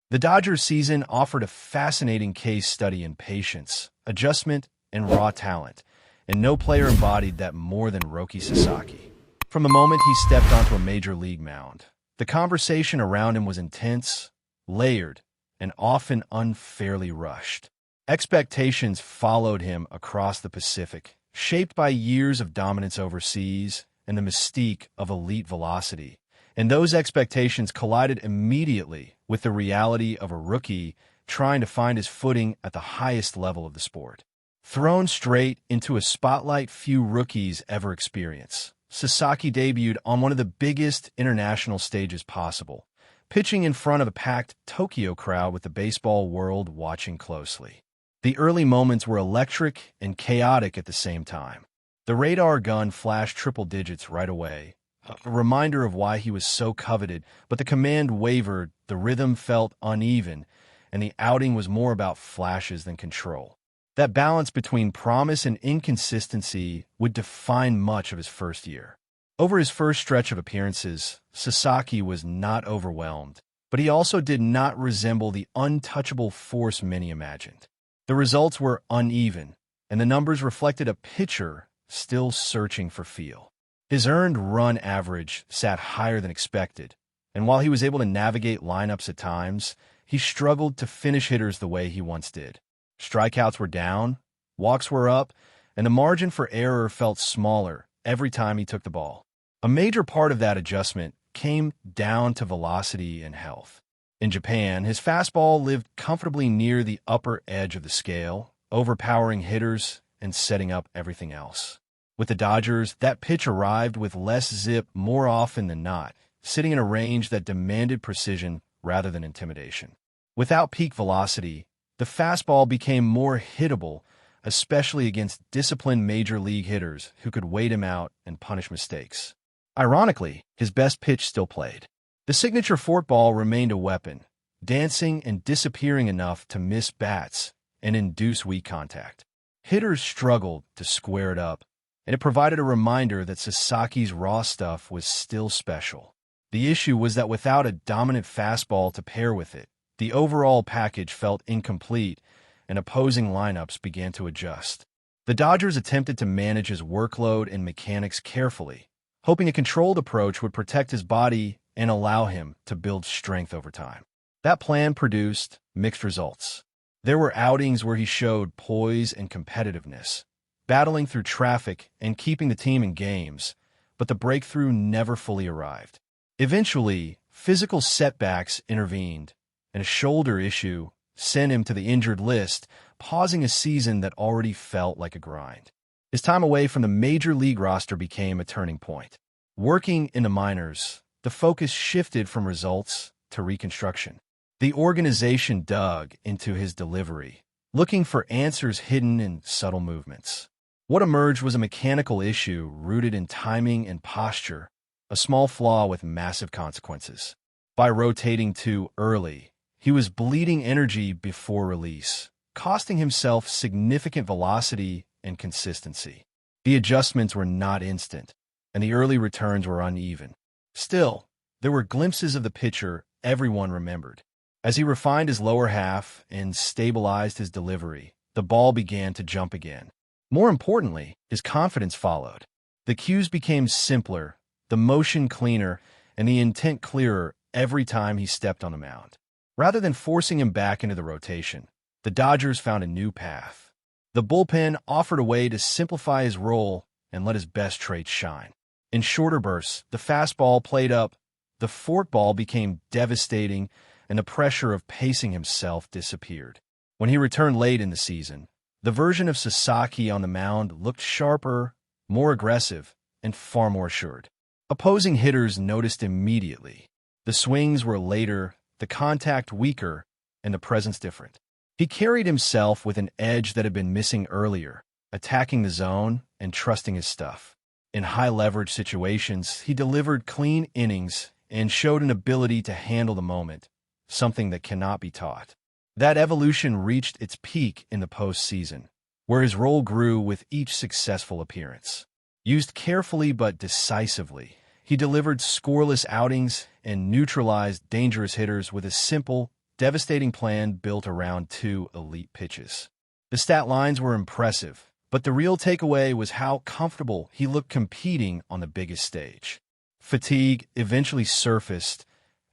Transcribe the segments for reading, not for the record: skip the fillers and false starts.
The Dodgers season offered a fascinating case study in patience, adjustment, and raw talent, and no player embodied that more than Roki Sasaki. From the moment he stepped onto a major league mound, the conversation around him was intense, layered, and often unfairly rushed. Expectations followed him across the Pacific, shaped by years of dominance overseas and the mystique of elite velocity. And those expectations collided immediately with the reality of a rookie trying to find his footing at the highest level of the sport. Thrown straight into a spotlight few rookies ever experience, Sasaki debuted on one of the biggest international stages possible, pitching in front of a packed Tokyo crowd with the baseball world watching closely. The early moments were electric and chaotic at the same time. The radar gun flashed triple digits right away, a reminder of why he was so coveted, but the command wavered, the rhythm felt uneven, and the outing was more about flashes than control. That balance between promise and inconsistency would define much of his first year. Over his first stretch of appearances, Sasaki was not overwhelmed, but he also did not resemble the untouchable force many imagined. The results were uneven, and the numbers reflected a pitcher still searching for feel. His earned run average sat higher than expected, and while he was able to navigate lineups at times, he struggled to finish hitters the way he once did. Strikeouts were down, walks were up, and the margin for error felt smaller every time he took the ball. A major part of that adjustment came down to velocity and health. In Japan, his fastball lived comfortably near the upper edge of the scale, overpowering hitters and setting up everything else. With the Dodgers, that pitch arrived with less zip more often than not, sitting in a range that demanded precision rather than intimidation. Without peak velocity, the fastball became more hittable, especially against disciplined major league hitters who could wait him out and punish mistakes. Ironically, his best pitch still played. The signature forkball remained a weapon, dancing and disappearing enough to miss bats and induce weak contact. Hitters struggled to square it up, and it provided a reminder that Sasaki's raw stuff was still special. The issue was that without a dominant fastball to pair with it, the overall package felt incomplete, and opposing lineups began to adjust. The Dodgers attempted to manage his workload and mechanics carefully, hoping a controlled approach would protect his body and allow him to build strength over time. That plan produced mixed results. There were outings where he showed poise and competitiveness, battling through traffic and keeping the team in games, but the breakthrough never fully arrived. Eventually, physical setbacks intervened, and a shoulder issue sent him to the injured list, pausing a season that already felt like a grind. His time away from the major league roster became a turning point. Working in the minors, the focus shifted from results to reconstruction. The organization dug into his delivery, looking for answers hidden in subtle movements. What emerged was a mechanical issue rooted in timing and posture, a small flaw with massive consequences. By rotating too early, he was bleeding energy before release, costing himself significant velocity and consistency. The adjustments were not instant, and the early returns were uneven. Still, there were glimpses of the pitcher everyone remembered. As he refined his lower half and stabilized his delivery, the ball began to jump again. More importantly, his confidence followed. The cues became simpler, the motion cleaner, and the intent clearer every time he stepped on the mound. Rather than forcing him back into the rotation, the Dodgers found a new path. The bullpen offered a way to simplify his role and let his best traits shine. In shorter bursts, the fastball played up, the forkball became devastating, and the pressure of pacing himself disappeared. When he returned late in the season, the version of Sasaki on the mound looked sharper, more aggressive, and far more assured. Opposing hitters noticed immediately. The swings were later, the contact weaker, and the presence different. He carried himself with an edge that had been missing earlier, attacking the zone and trusting his stuff. In high-leverage situations, he delivered clean innings and showed an ability to handle the moment, something that cannot be taught. That evolution reached its peak in the postseason, where his role grew with each successful appearance. Used carefully but decisively, he delivered scoreless outings and neutralized dangerous hitters with a simple, devastating plan built around two elite pitches. The stat lines were impressive, but the real takeaway was how comfortable he looked competing on the biggest stage. Fatigue eventually surfaced,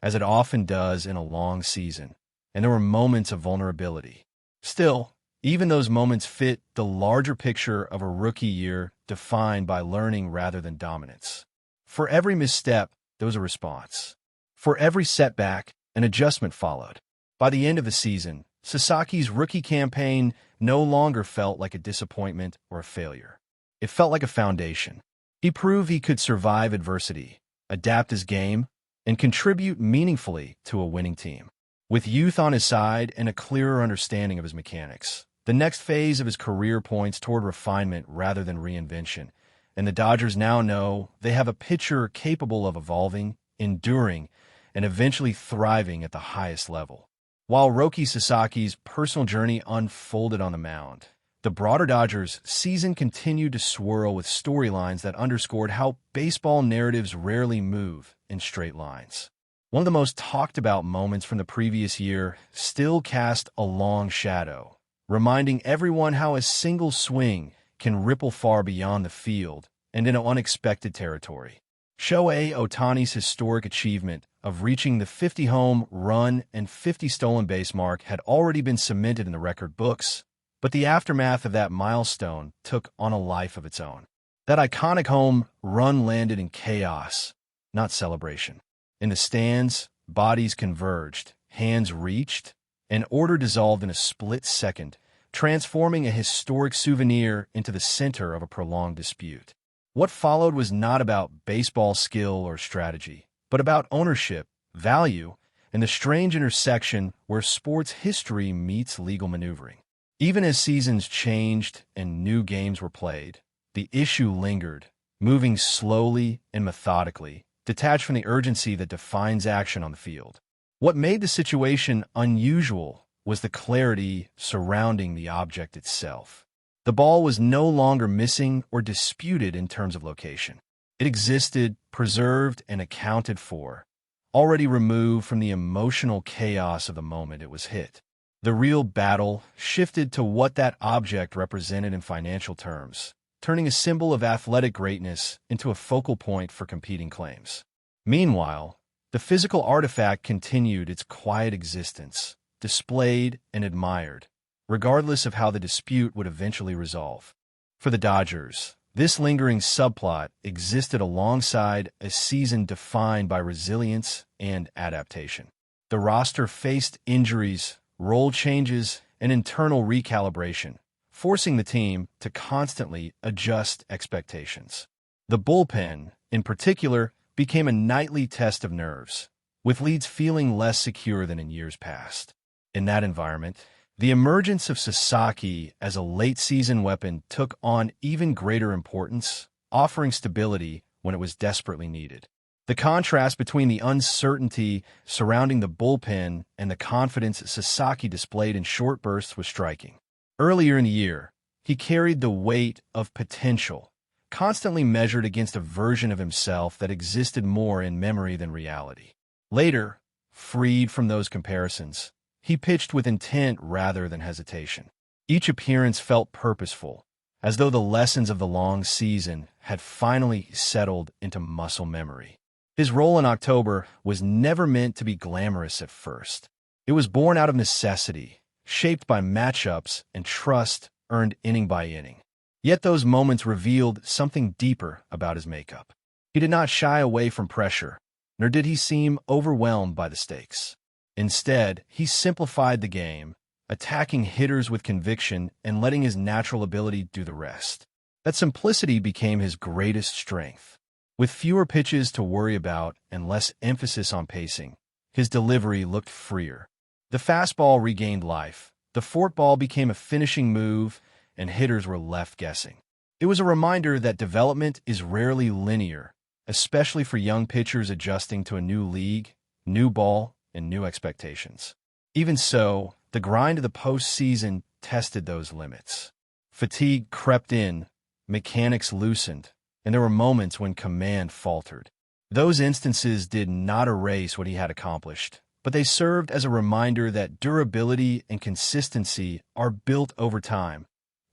as it often does in a long season, and there were moments of vulnerability. Still, even those moments fit the larger picture of a rookie year defined by learning rather than dominance. For every misstep, there was a response. For every setback, an adjustment followed. By the end of the season, Sasaki's rookie campaign no longer felt like a disappointment or a failure. It felt like a foundation. He proved he could survive adversity, adapt his game, and contribute meaningfully to a winning team. With youth on his side and a clearer understanding of his mechanics, the next phase of his career points toward refinement rather than reinvention, and the Dodgers now know they have a pitcher capable of evolving, enduring, and eventually thriving at the highest level. While Roki Sasaki's personal journey unfolded on the mound, the broader Dodgers' season continued to swirl with storylines that underscored how baseball narratives rarely move in straight lines. One of the most talked about moments from the previous year still cast a long shadow, reminding everyone how a single swing can ripple far beyond the field and into unexpected territory. Shohei Ohtani's historic achievement of reaching the 50-home run and 50 stolen base mark had already been cemented in the record books, but the aftermath of that milestone took on a life of its own. That iconic home run landed in chaos, not celebration. In the stands, bodies converged, hands reached, and order dissolved in a split second, transforming a historic souvenir into the center of a prolonged dispute. What followed was not about baseball skill or strategy, but about ownership, value, and the strange intersection where sports history meets legal maneuvering. Even as seasons changed and new games were played, the issue lingered, moving slowly and methodically, detached from the urgency that defines action on the field. What made the situation unusual was the clarity surrounding the object itself. The ball was no longer missing or disputed in terms of location. It existed, preserved, and accounted for, already removed from the emotional chaos of the moment it was hit. The real battle shifted to what that object represented in financial terms, turning a symbol of athletic greatness into a focal point for competing claims. Meanwhile, the physical artifact continued its quiet existence, displayed and admired, regardless of how the dispute would eventually resolve. For the Dodgers, this lingering subplot existed alongside a season defined by resilience and adaptation. The roster faced injuries, role changes, and internal recalibration, forcing the team to constantly adjust expectations. The bullpen, in particular, became a nightly test of nerves, with leads feeling less secure than in years past. In that environment, the emergence of Sasaki as a late-season weapon took on even greater importance, offering stability when it was desperately needed. The contrast between the uncertainty surrounding the bullpen and the confidence Sasaki displayed in short bursts was striking. Earlier in the year, he carried the weight of potential, constantly measured against a version of himself that existed more in memory than reality. Later, freed from those comparisons, he pitched with intent rather than hesitation. Each appearance felt purposeful, as though the lessons of the long season had finally settled into muscle memory. His role in October was never meant to be glamorous at first. It was born out of necessity, shaped by matchups and trust earned inning by inning. Yet those moments revealed something deeper about his makeup. He did not shy away from pressure, nor did he seem overwhelmed by the stakes. Instead, he simplified the game, attacking hitters with conviction and letting his natural ability do the rest. That simplicity became his greatest strength. With fewer pitches to worry about and less emphasis on pacing, his delivery looked freer. The fastball regained life, the forkball became a finishing move, and hitters were left guessing. It was a reminder that development is rarely linear, especially for young pitchers adjusting to a new league, new ball, and new expectations. Even so, the grind of the postseason tested those limits. Fatigue crept in, mechanics loosened, and there were moments when command faltered. Those instances did not erase what he had accomplished, but they served as a reminder that durability and consistency are built over time,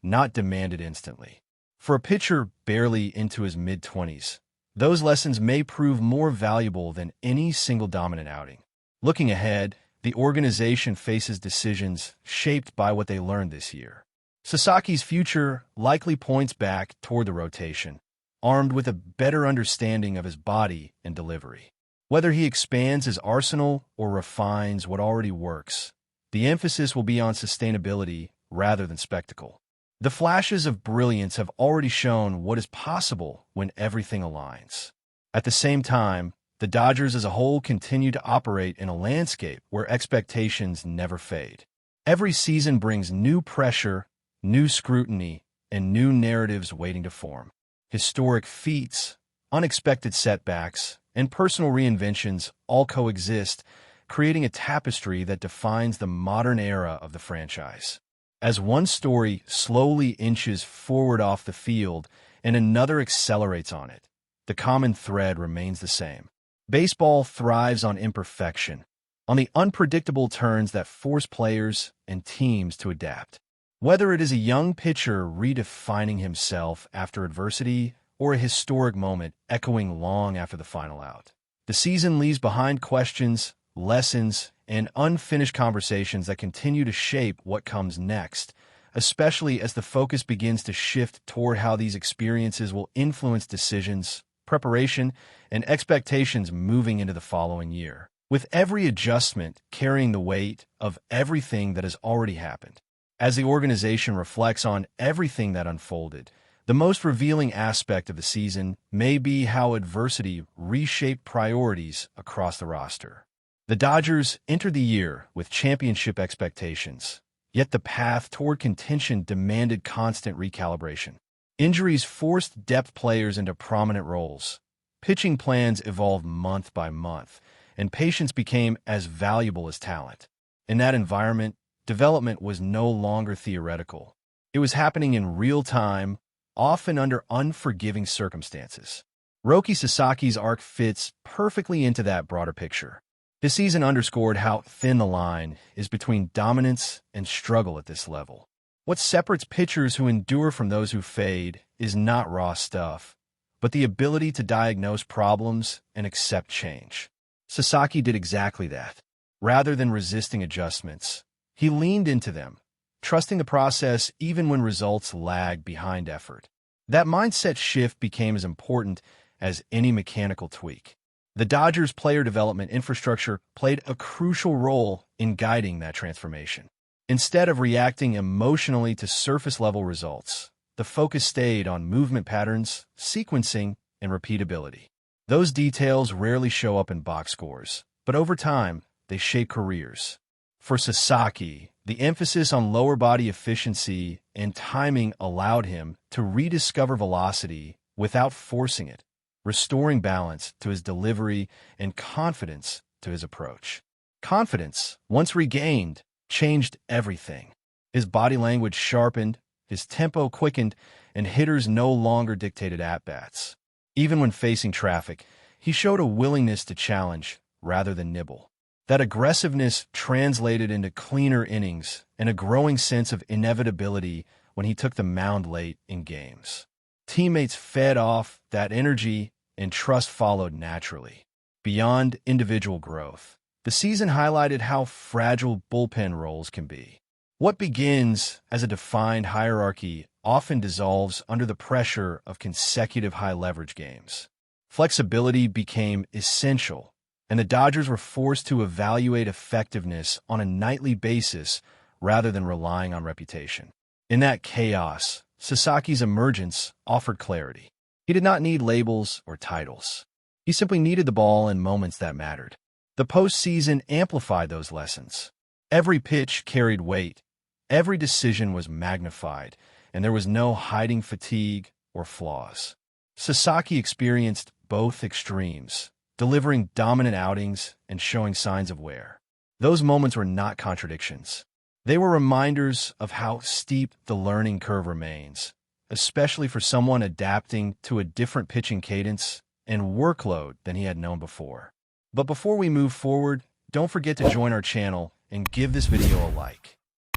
not demanded instantly. For a pitcher barely into his mid-20s, those lessons may prove more valuable than any single dominant outing. Looking ahead, the organization faces decisions shaped by what they learned this year. Sasaki's future likely points back toward the rotation, armed with a better understanding of his body and delivery. Whether he expands his arsenal or refines what already works, the emphasis will be on sustainability rather than spectacle. The flashes of brilliance have already shown what is possible when everything aligns. At the same time, the Dodgers as a whole continue to operate in a landscape where expectations never fade. Every season brings new pressure, new scrutiny, and new narratives waiting to form. Historic feats, unexpected setbacks, and personal reinventions all coexist, creating a tapestry that defines the modern era of the franchise. As one story slowly inches forward off the field and another accelerates on it, the common thread remains the same. Baseball thrives on imperfection, on the unpredictable turns that force players and teams to adapt. Whether it is a young pitcher redefining himself after adversity or a historic moment echoing long after the final out, the season leaves behind questions, lessons, and unfinished conversations that continue to shape what comes next, especially as the focus begins to shift toward how these experiences will influence decisions, preparation, and expectations moving into the following year, with every adjustment carrying the weight of everything that has already happened. As the organization reflects on everything that unfolded, the most revealing aspect of the season may be how adversity reshaped priorities across the roster. The Dodgers entered the year with championship expectations, yet the path toward contention demanded constant recalibration. Injuries forced depth players into prominent roles. Pitching plans evolved month by month, and patience became as valuable as talent. In that environment, development was no longer theoretical. It was happening in real time, often under unforgiving circumstances. Roki Sasaki's arc fits perfectly into that broader picture. This season underscored how thin the line is between dominance and struggle at this level. What separates pitchers who endure from those who fade is not raw stuff, but the ability to diagnose problems and accept change. Sasaki did exactly that. Rather than resisting adjustments, he leaned into them, trusting the process even when results lagged behind effort. That mindset shift became as important as any mechanical tweak. The Dodgers' player development infrastructure played a crucial role in guiding that transformation. Instead of reacting emotionally to surface-level results, the focus stayed on movement patterns, sequencing, and repeatability. Those details rarely show up in box scores, but over time, they shape careers. For Sasaki, the emphasis on lower body efficiency and timing allowed him to rediscover velocity without forcing it, restoring balance to his delivery and confidence to his approach. Confidence, once regained, changed everything. His body language sharpened, his tempo quickened, and hitters no longer dictated at-bats. Even when facing traffic, he showed a willingness to challenge rather than nibble. That aggressiveness translated into cleaner innings and a growing sense of inevitability when he took the mound late in games. Teammates fed off that energy and trust followed naturally. Beyond individual growth, the season highlighted how fragile bullpen roles can be. What begins as a defined hierarchy often dissolves under the pressure of consecutive high-leverage games. Flexibility became essential, and the Dodgers were forced to evaluate effectiveness on a nightly basis rather than relying on reputation. In that chaos, Sasaki's emergence offered clarity. He did not need labels or titles. He simply needed the ball in moments that mattered. The postseason amplified those lessons. Every pitch carried weight, every decision was magnified, and there was no hiding fatigue or flaws. Sasaki experienced both extremes, delivering dominant outings and showing signs of wear. Those moments were not contradictions. They were reminders of how steep the learning curve remains, especially for someone adapting to a different pitching cadence and workload than he had known before. But before we move forward, don't forget to join our channel and give this video a like.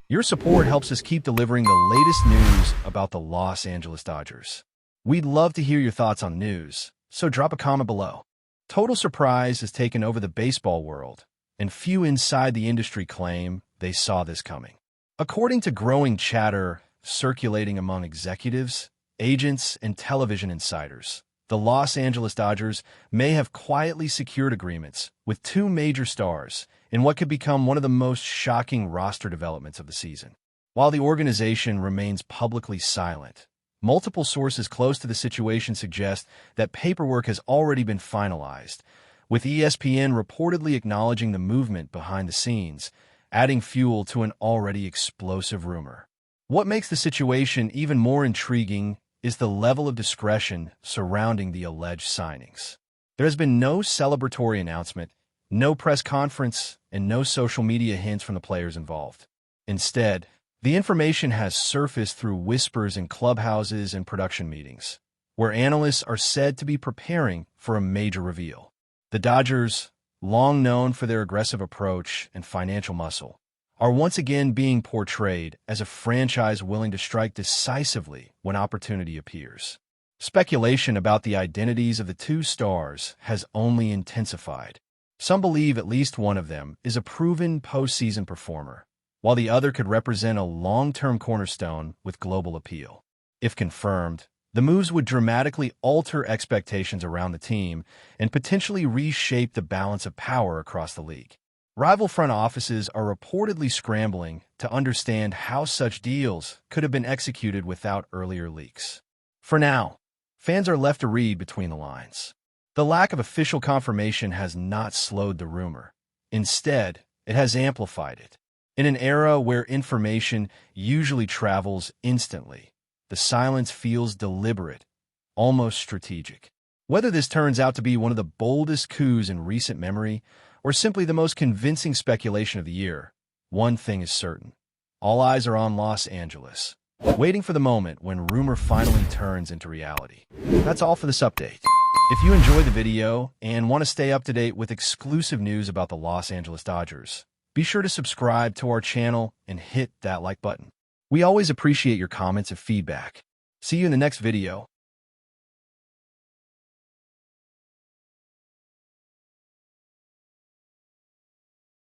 Your support helps us keep delivering the latest news about the Los Angeles Dodgers. We'd love to hear your thoughts on news, so drop a comment below. Total surprise has taken over the baseball world, and few inside the industry claim they saw this coming. According to growing chatter circulating among executives, agents, and television insiders, the Los Angeles Dodgers may have quietly secured agreements with two major stars in what could become one of the most shocking roster developments of the season. While the organization remains publicly silent, multiple sources close to the situation suggest that paperwork has already been finalized, with ESPN reportedly acknowledging the movement behind the scenes, adding fuel to an already explosive rumor. What makes the situation even more intriguing is the level of discretion surrounding the alleged signings. There has been no celebratory announcement, no press conference, and no social media hints from the players involved. Instead, the information has surfaced through whispers in clubhouses and production meetings, where analysts are said to be preparing for a major reveal. The Dodgers, long known for their aggressive approach and financial muscle, are once again being portrayed as a franchise willing to strike decisively when opportunity appears. Speculation about the identities of the two stars has only intensified. Some believe at least one of them is a proven postseason performer, while the other could represent a long-term cornerstone with global appeal. If confirmed, the moves would dramatically alter expectations around the team and potentially reshape the balance of power across the league. Rival front offices are reportedly scrambling to understand how such deals could have been executed without earlier leaks. For now, fans are left to read between the lines. The lack of official confirmation has not slowed the rumor. Instead, it has amplified it. In an era where information usually travels instantly, the silence feels deliberate, almost strategic. Whether this turns out to be one of the boldest coups in recent memory, or simply the most convincing speculation of the year, one thing is certain. All eyes are on Los Angeles, waiting for the moment when rumor finally turns into reality. That's all for this update. If you enjoyed the video and want to stay up to date with exclusive news about the Los Angeles Dodgers, be sure to subscribe to our channel and hit that like button. We always appreciate your comments and feedback. See you in the next video.